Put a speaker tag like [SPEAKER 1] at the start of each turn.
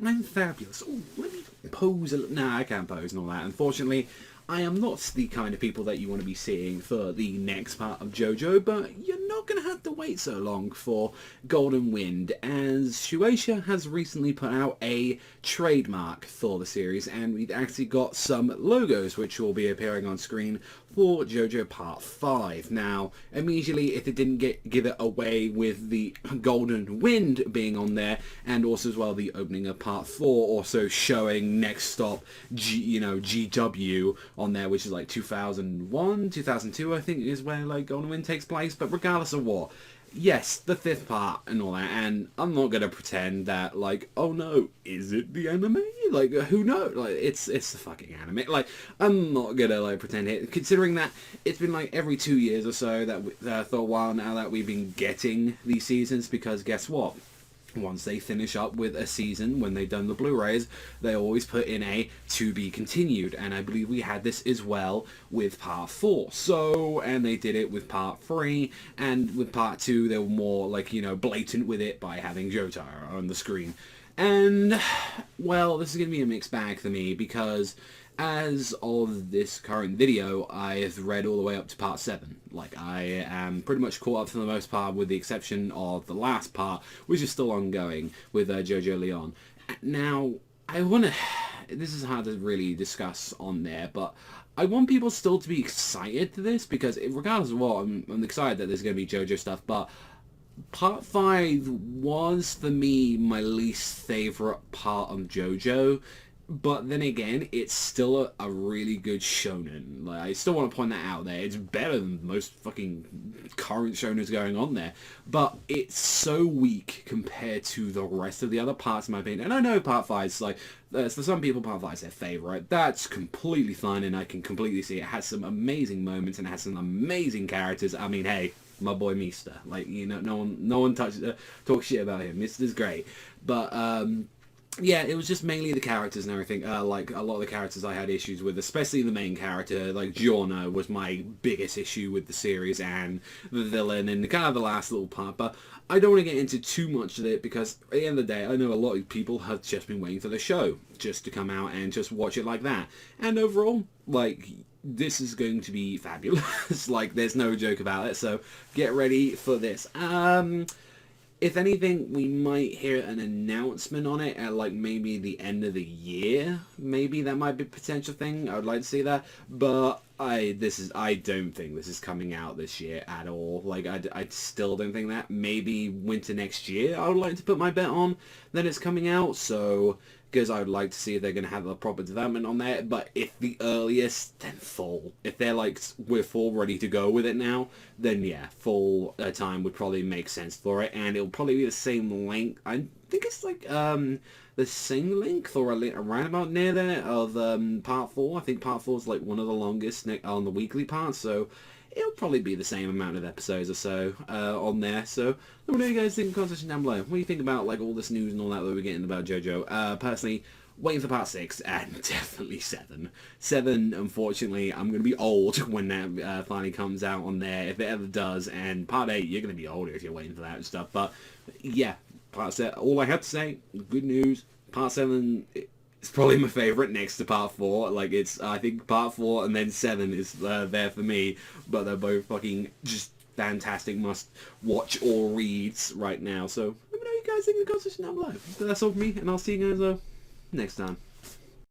[SPEAKER 1] I'm fabulous. Oh, let me pose. Nah, I can't pose and all that. Unfortunately, I am not the kind of people that you want to be seeing for the next part of JoJo, but you're not going to have to wait so long for Golden Wind, as Shueisha has recently put out a trademark for the series, and we've actually got some logos which will be appearing on screen for JoJo Part 5. Now, immediately, if it didn't give it away with the Golden Wind being on there, and also as well the opening of Part 4, also showing Next Stop, GW on there, which is like 2001, 2002, I think, is where like Golden Wind takes place. But regardless of what, yes, the 5th part and all that, and I'm not gonna pretend that like, oh no, is it the anime? Like, who knows? Like, it's the fucking anime. Like, I'm not gonna like pretend it, considering that it's been like every 2 years or so that for a while now that we've been getting these seasons, because guess what? Once they finish up with a season, when they've done the Blu-rays, they always put in a to be continued, and I believe we had this as well with Part 4. So, and they did it with Part 3, and with Part 2 they were more like, blatant with it by having Jotaro on the screen. And, well, this is going to be a mixed bag for me, because as of this current video, I've read all the way up to Part 7. Like, I am pretty much caught up for the most part, with the exception of the last part, which is still ongoing, with JoJo Leon. Now, I want to... This is hard to really discuss on there, but I want people still to be excited to this, because regardless of what, I'm excited that there's going to be JoJo stuff, but Part 5 was, for me, my least favourite part of JoJo. But then again, it's still a really good shonen. Like, I still want to point that out there. It's better than most fucking current shonens going on there. But it's so weak compared to the rest of the other parts, in my opinion. And I know Part 5 is like, for some people, Part 5 is their favourite. That's completely fine, and I can completely see it. It has some amazing moments, and it has some amazing characters. I mean, hey, my boy Mista. Like, no one talks shit about him. Mista's great. But, yeah, it was just mainly the characters and everything. Like, a lot of the characters I had issues with, especially the main character. Like, Giorno was my biggest issue with the series, and the villain, and kind of the last little part. But I don't want to get into too much of it, because at the end of the day, I know a lot of people have just been waiting for the show just to come out and just watch it like that. And overall, like, this is going to be fabulous. Like, there's no joke about it, so get ready for this. If anything, we might hear an announcement on it at, like, maybe the end of the year. Maybe that might be a potential thing. I would like to see that. But I don't think this is coming out this year at all. Like, I still don't think that. Maybe winter next year, I would like to put my bet on that it's coming out. So, because I would like to see if they're going to have a proper development on that. But if the earliest, then fall. If they're like, we're full ready to go with it now, then yeah, full time would probably make sense for it. And it'll probably be the same length. I think it's like the same length, or around about near there, of Part 4. I think Part 4 is like one of the longest on the weekly part, so it'll probably be the same amount of episodes or so on there. So let me know what you guys think in the comment section down below. What do you think about like all this news and all that we're getting about JoJo? Personally, waiting for Part 6, and definitely 7. 7, unfortunately, I'm going to be old when that finally comes out on there, if it ever does. And Part 8, you're going to be older if you're waiting for that and stuff. But yeah, Part 7, all I have to say, good news. Part 7... It's probably my favourite next to Part 4. Like, I think Part 4 and then 7 is there for me. But they're both fucking just fantastic must-watch or reads right now. So, let me know what you guys think in the comment section down below. But that's all from me, and I'll see you guys next time.